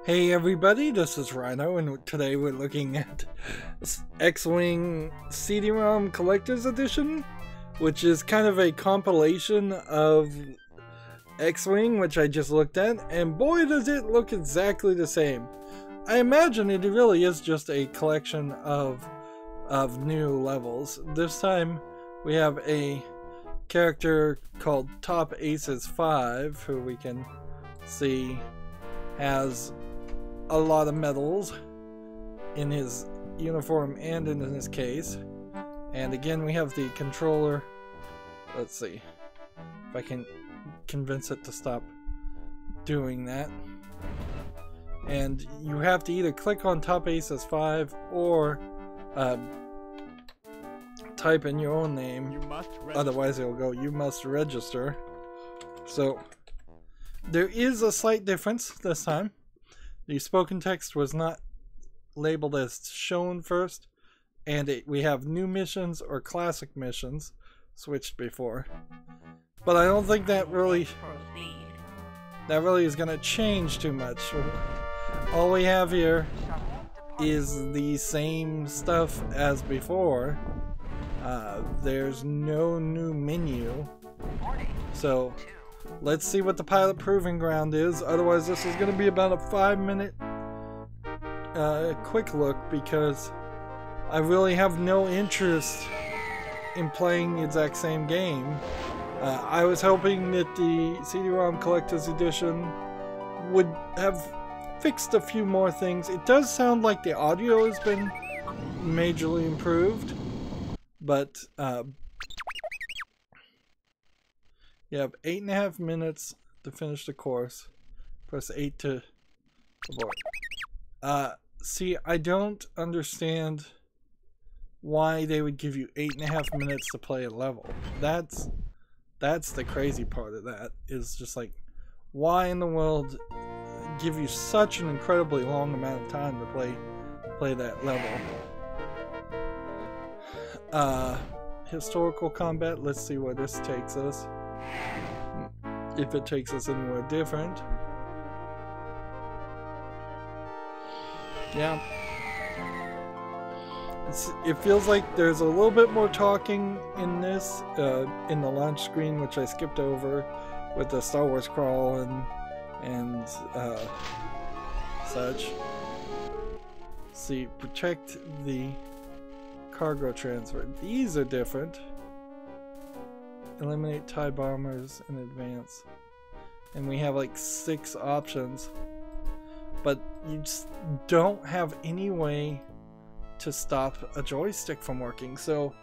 Hey everybody, this is Rydo, and today we're looking at X-Wing CD-ROM Collector's Edition, which is kind of a compilation of X-Wing, which I just looked at, and boy does it look exactly the same. I imagine it really is just a collection of new levels. This time we have a character called Top Aces 5, who we can see has a lot of medals in his uniform and in his case. And again, we have the controller. Let's see if I can convince it to stop doing that. And you have to either click on Top Aces 5 or type in your own name, otherwise it'll go, "You must register." So there is a slight difference this time. The spoken text was not labeled as shown first, and we have new missions or classic missions switched before. But I don't think that really is going to change too much. All we have here is the same stuff as before. There's no new menu, so let's see what the pilot proving ground is. Otherwise this is going to be about a 5-minute quick look, because I really have no interest in playing the exact same game. I was hoping that the CD-ROM Collector's Edition would have fixed a few more things. It does sound like the audio has been majorly improved, but you have 8.5 minutes to finish the course. Press 8 to abort. See, I don't understand why they would give you 8.5 minutes to play a level. That's the crazy part of that, is just like, why in the world give you such an incredibly long amount of time to play that level? Historical combat, let's see where this takes us. If it takes us anywhere different. Yeah. It feels like there's a little bit more talking in this, in the launch screen, which I skipped over with the Star Wars crawl and such. See, protect the cargo transfer. These are different. Eliminate TIE bombers in advance. And we have like 6 options. But you just don't have any way to stop a joystick from working. So,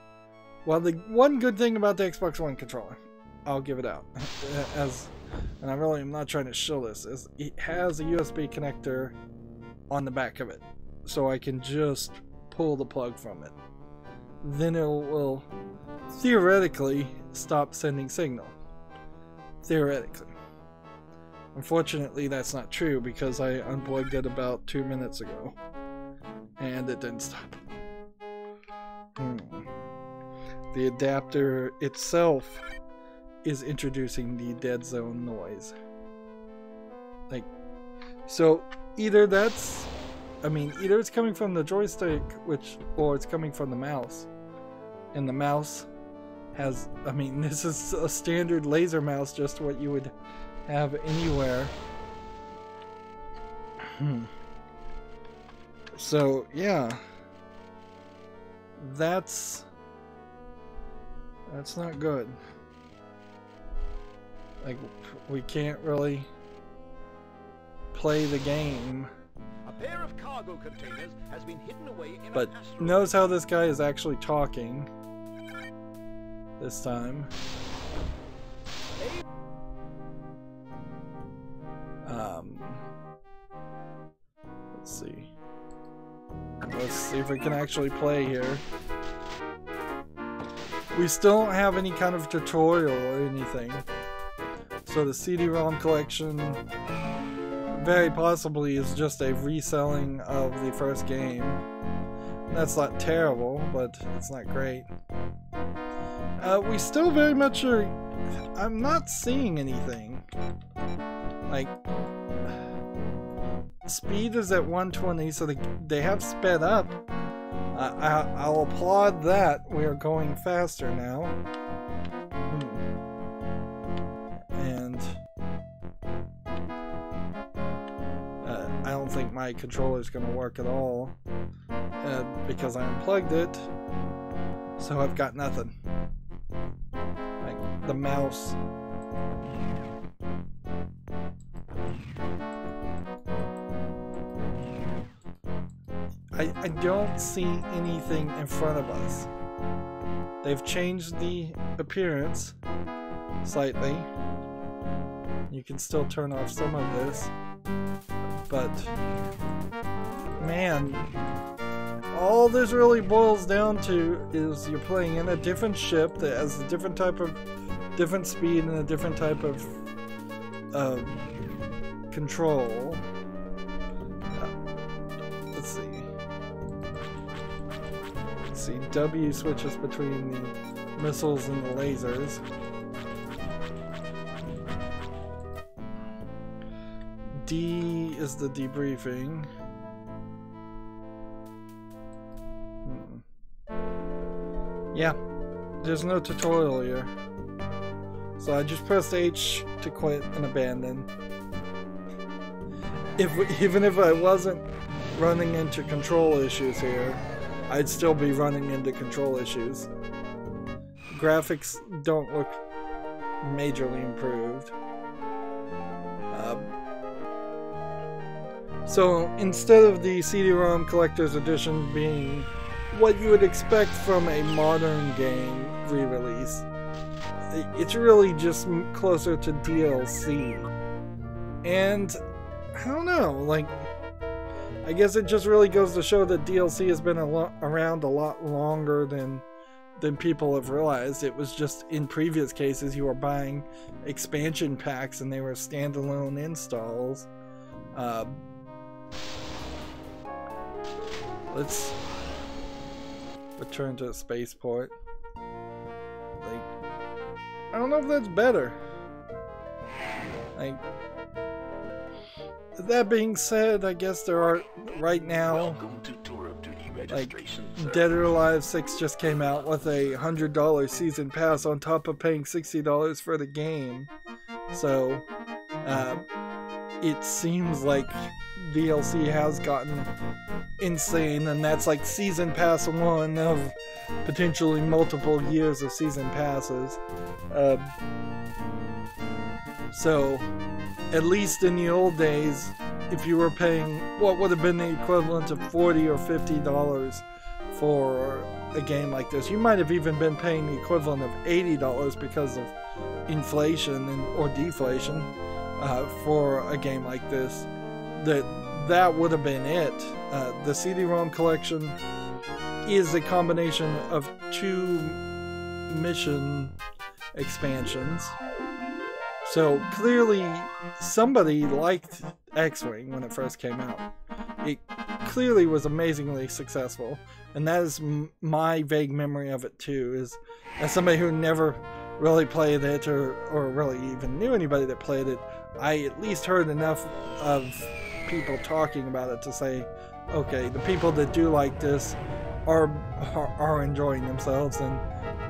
well, the one good thing about the Xbox One controller, I'll give it out, and I really am not trying to shill this, is it has a USB connector on the back of it. So I can just pull the plug from it. Then it will theoretically stop sending signal. Theoretically. Unfortunately, that's not true, because I unplugged it about 2 minutes ago and it didn't stop. The adapter itself is introducing the dead zone noise. Like, so either that's, either it's coming from the joystick, or it's coming from the mouse. And the mouse has, this is a standard laser mouse, just what you would have anywhere. So yeah, that's not good. Like, we can't really play the game. A pair of cargo containers has been hidden away in but notice how this guy is actually talking this time. Let's see if we can actually play here. We still don't have any kind of tutorial or anything. So the CD-ROM collection very possibly is just a reselling of the first game. That's not terrible, but it's not great. We still very much are... I'm not seeing anything. Like, speed is at 120, so they have sped up. I'll applaud that. We are going faster now. And I don't think my controller is going to work at all because I unplugged it. So I've got nothing. Like the mouse. I don't see anything in front of us. They've changed the appearance slightly. You can still turn off some of this. But, man, all this really boils down to is you're playing in a different ship that has a different type of, different speed and a different type of control. Let's see. See, W switches between the missiles and the lasers. D is the debriefing. Yeah, there's no tutorial here. So I just pressed H to quit and abandon. Even if I wasn't running into control issues here, I'd still be running into control issues. Graphics don't look majorly improved. So instead of the CD-ROM Collector's Edition being what you would expect from a modern game re-release, it's really just closer to DLC. And I don't know, like, I guess it just really goes to show that DLC has been around a lot longer than people have realized. It was just in previous cases you were buying expansion packs and they were standalone installs. Let's return to a spaceport. Like, I don't know if that's better. Like, that being said, I guess there are right now, like, Dead or Alive 6 just came out with a $100 season pass on top of paying $60 for the game. So it seems like DLC has gotten insane, and that's like season pass 1 of potentially multiple years of season passes. So at least in the old days, if you were paying what would have been the equivalent of $40 or $50 for a game like this, you might have even been paying the equivalent of $80 because of inflation or deflation for a game like this. That would have been it. The CD-ROM collection is a combination of 2 mission expansions. So clearly somebody liked X-Wing when it first came out. It clearly was amazingly successful, and that is my vague memory of it too, is as somebody who never really played it or really even knew anybody that played it, I at least heard enough of people talking about it to say, okay, the people that do like this are enjoying themselves and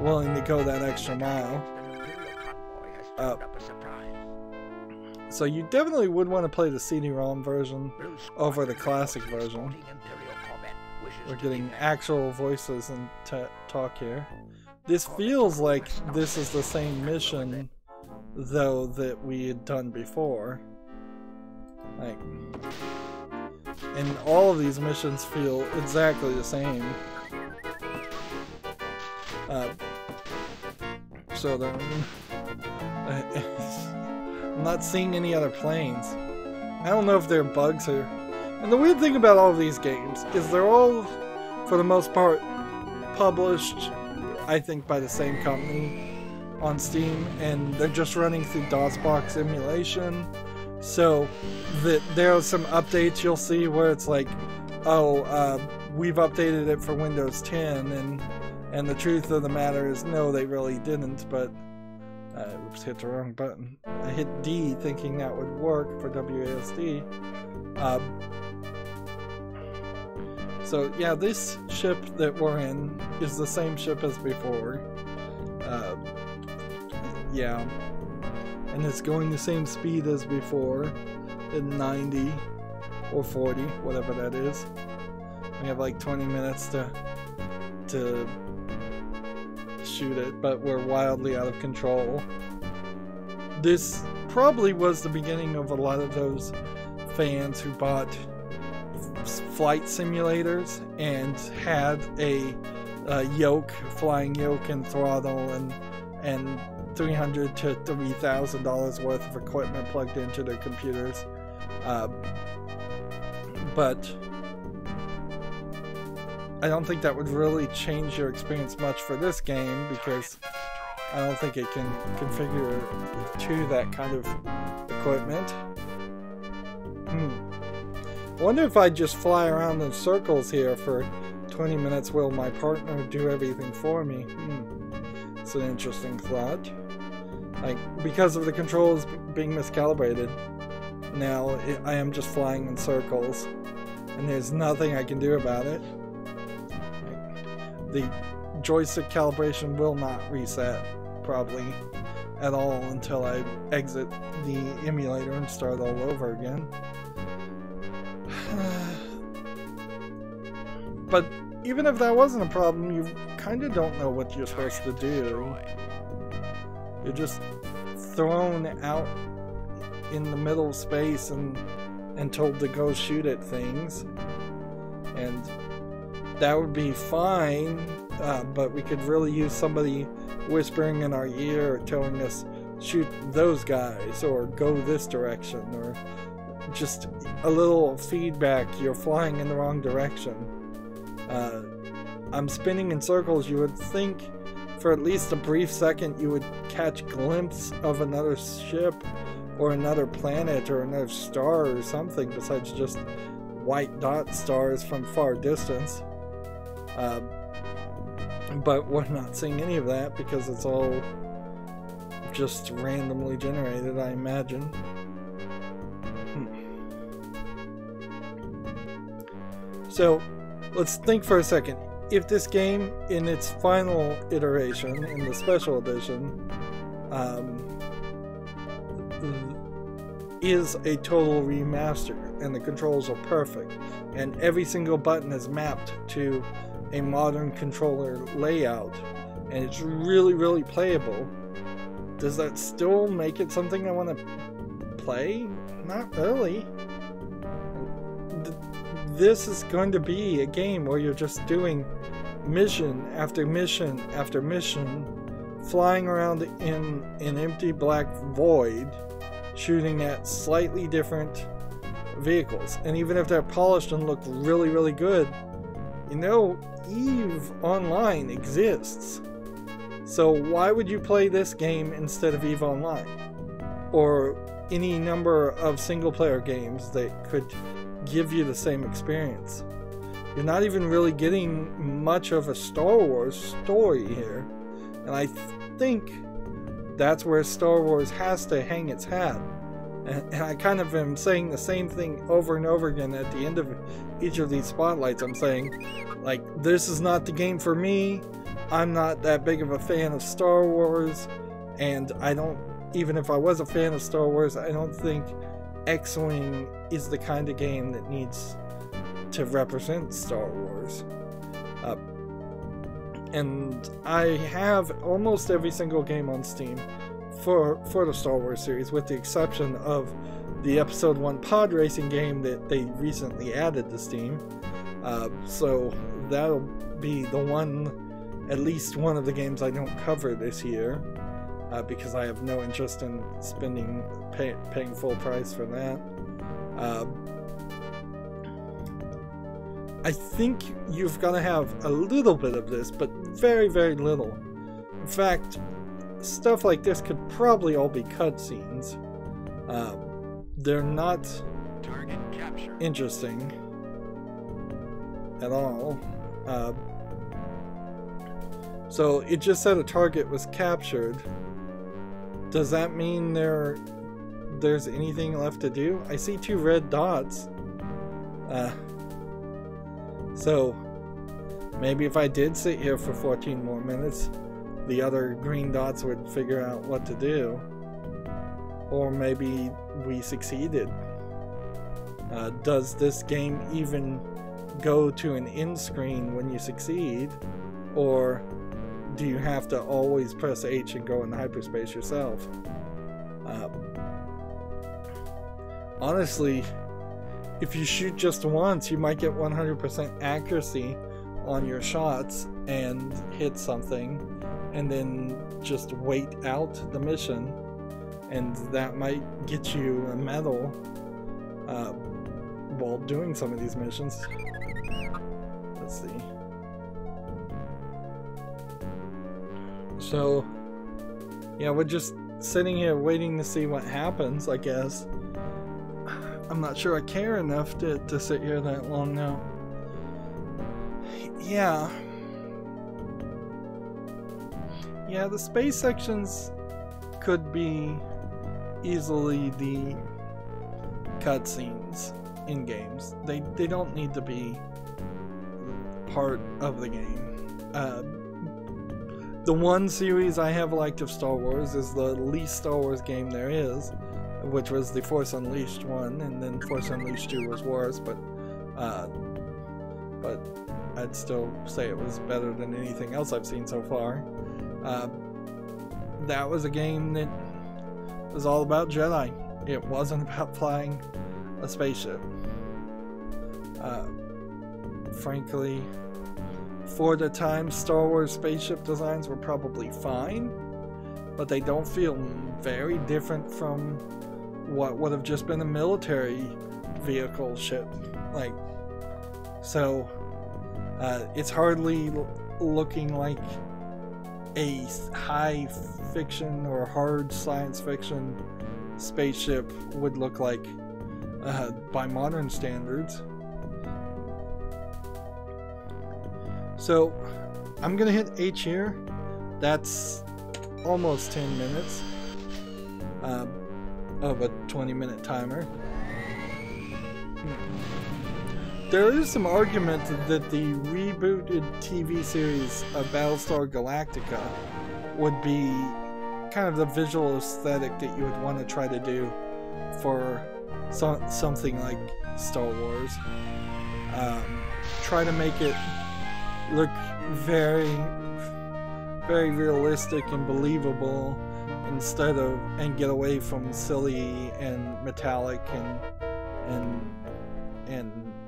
willing to go that extra mile. So you definitely would want to play the CD-ROM version over the classic version. We're getting actual voices and talk here. This feels like this is the same mission, though, that we had done before. Like, and all of these missions feel exactly the same. So I'm not seeing any other planes. I don't know if there are bugs here. And the weird thing about all of these games is they're all, for the most part, published, I think, by the same company on Steam, and they're just running through DOSBox emulation. So there are some updates you'll see where it's like, oh, we've updated it for Windows 10, and the truth of the matter is, no, they really didn't. But Oops, hit the wrong button. I hit D thinking that would work for WASD. So yeah, this ship that we're in is the same ship as before. Yeah, and it's going the same speed as before, at 90 or 40, whatever that is. We have like 20 minutes to shoot it, but we're wildly out of control. This probably was the beginning of a lot of those fans who bought flight simulators and had a flying yoke and throttle and $300 to $3,000 worth of equipment plugged into their computers. But I don't think that would really change your experience much for this game, because I don't think it can configure to that kind of equipment. I wonder if I just fly around in circles here for 20 minutes, will my partner do everything for me? It's an interesting thought. Like, because of the controls being miscalibrated, now I am just flying in circles, and there's nothing I can do about it. The joystick calibration will not reset, probably, at all until I exit the emulator and start all over again. But even if that wasn't a problem, you kind of don't know what you're supposed to do. You're just thrown out in the middle of space and told to go shoot at things. And that would be fine, but we could really use somebody whispering in our ear, telling us, shoot those guys, or go this direction, or just a little feedback, you're flying in the wrong direction. I'm spinning in circles. You would think for at least a brief second you would catch a glimpse of another ship or another planet or another star or something besides just white dot stars from far distance. But we're not seeing any of that because it's all just randomly generated, I imagine. So let's think for a second. If this game, in its final iteration, in the special edition, is a total remaster, and the controls are perfect, and every single button is mapped to a modern controller layout, and it's really, really playable, does that still make it something I want to play? Not really. This is going to be a game where you're just doing mission after mission after mission, flying around in an empty black void, shooting at slightly different vehicles. And even if they're polished and look really, really good, you know, EVE Online exists. So why would you play this game instead of EVE Online? Or any number of single-player games that could give you the same experience? You're not even really getting much of a Star Wars story here. And I think that's where Star Wars has to hang its hat. And I kind of am saying the same thing over and over again at the end of each of these spotlights. I'm saying, like, this is not the game for me. I'm not that big of a fan of Star Wars. And I don't, even if I was a fan of Star Wars, I don't think X-Wing is the kind of game that needs to represent Star Wars. And I have almost every single game on Steam for the Star Wars series, with the exception of the Episode 1 pod racing game that they recently added to Steam. So that'll be the one, at least one of the games I don't cover this year, because I have no interest in paying full price for that. I think you've got to have a little bit of this, but very, very little. In fact, stuff like this could probably all be cutscenes. They're not interesting at all. So it just said a target was captured. Does that mean there's anything left to do? I see 2 red dots. So maybe if I did sit here for 14 more minutes, the other green dots would figure out what to do. Or maybe we succeeded. Does this game even go to an end screen when you succeed? Or do you have to always press H and go in hyperspace yourself? Honestly, if you shoot just once, you might get 100% accuracy on your shots and hit something, and then just wait out the mission, and that might get you a medal while doing some of these missions. Let's see. So, yeah, we're just sitting here waiting to see what happens, I guess. I'm not sure I care enough to sit here that long now. Yeah. Yeah, the space sections could be easily the cutscenes in games. They don't need to be part of the game. The one series I have liked of Star Wars is the least Star Wars game there is, which was the Force Unleashed one, and then Force Unleashed 2 was worse, but I'd still say it was better than anything else I've seen so far. That was a game that was all about Jedi. It wasn't about flying a spaceship. Frankly, for the time, Star Wars spaceship designs were probably fine, but they don't feel very different from what would have just been a military vehicle ship. Like, so it's hardly looking like a high fiction or hard science fiction spaceship would look like by modern standards. So I'm gonna hit H here. That's almost 10 minutes of a 20-minute timer. There is some argument that the rebooted TV series of Battlestar Galactica would be kind of the visual aesthetic that you would want to try to do for something like Star Wars. Try to make it look very, very realistic and believable, instead of, and get away from silly and metallic and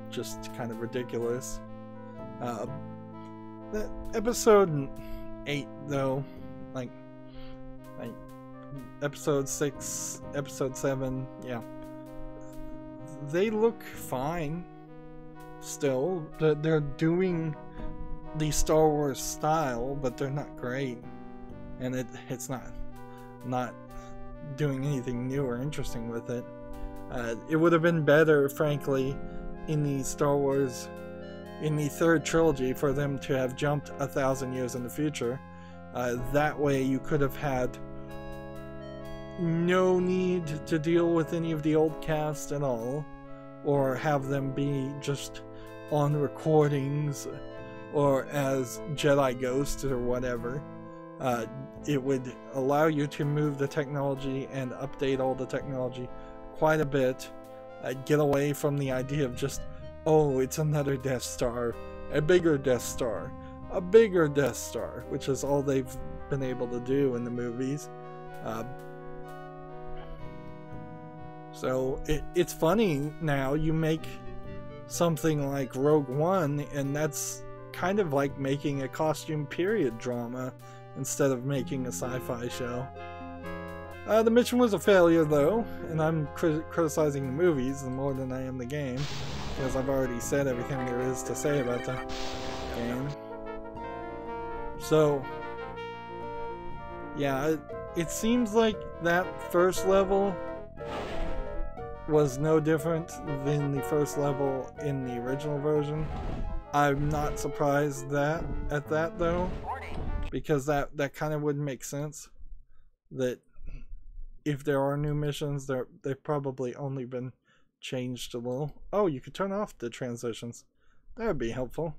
just kind of ridiculous. The episode 8 though, like episode 6, episode 7, yeah, they look fine still. They're doing the Star Wars style, but they're not great, and it's not doing anything new or interesting with it. It would have been better, frankly, in the Star Wars, in the third trilogy, for them to have jumped 1,000 years in the future. That way you could have had no need to deal with any of the old cast at all, or have them be just on recordings or as Jedi ghosts or whatever. It would allow you to move the technology and update all the technology quite a bit. Get away from the idea of just, oh, it's another Death Star, a bigger Death Star, a bigger Death Star, which is all they've been able to do in the movies. So it's funny now, you make something like Rogue One, and that's kind of like making a costume period drama instead of making a sci-fi show. The mission was a failure though, and I'm criticizing the movies more than I am the game, because I've already said everything there is to say about the game. So yeah, it seems like that first level was no different than the first level in the original version. I'm not surprised at that though, because that kind of wouldn't make sense. That if there are new missions, they've probably only been changed a little. Oh, you could turn off the transitions. That would be helpful.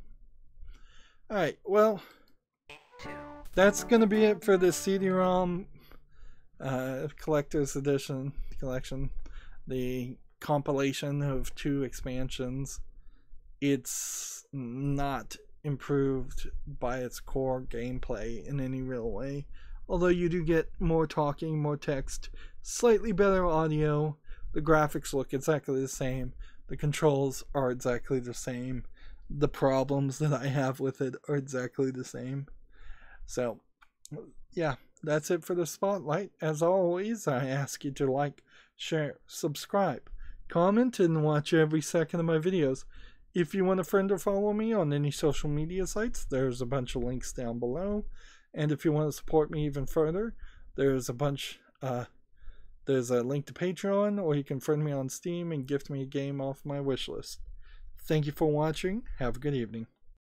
Alright, well, that's going to be it for the CD-ROM Collector's Edition collection. The compilation of 2 expansions. It's not improved by its core gameplay in any real way. Although you do get more talking, more text, slightly better audio. The graphics look exactly the same. The controls are exactly the same. The problems that I have with it are exactly the same. So, yeah, that's it for the spotlight. As always, I ask you to like, share, subscribe, comment, and watch every second of my videos. If you want a friend or follow me on any social media sites, there's a bunch of links down below. And if you want to support me even further, there's a bunch, there's a link to Patreon, or you can friend me on Steam and gift me a game off my wish list. Thank you for watching. Have a good evening.